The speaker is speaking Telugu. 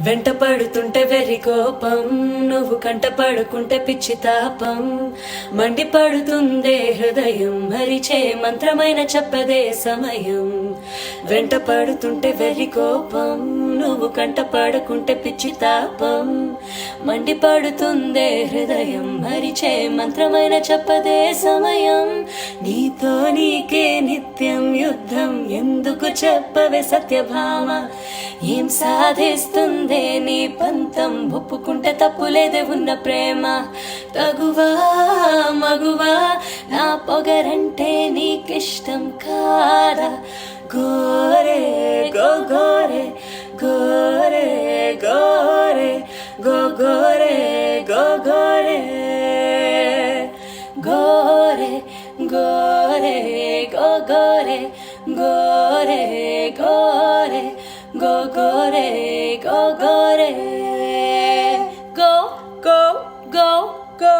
వెంట పడుతుంటే వెర్రి కోపం, నువ్వు కంట పడుకుంటే పిచ్చి తాపం. మండి పడుతుందే హృదయం, మరిచే మంత్రమైన చెప్పదే సమయం. వెంట పడుతుంటే వెర్రి కోపం, నువ్వు కంట పడుకుంటే పిచ్చి తాపం. మండి పడుతుందే హృదయం, మరిచే మంత్రమైన చెప్పదే సమయం. నీతో నీకే నిత్యం యుద్ధం, ఎందుకు చెప్పవే సత్యభామ. ఏం సాధిస్తుందే నీ పంతం, ఒప్పుకుంటే తప్పులేదే ఉన్న ప్రేమ. తగువా మగువా నా పొగరంటే నీకిష్టం కాదా. గోరే గోరే గోరే గోరే గోరే గోరే గోరే గోరే గోరే గోరే గోరే గోరే గోరే గో గో గో గో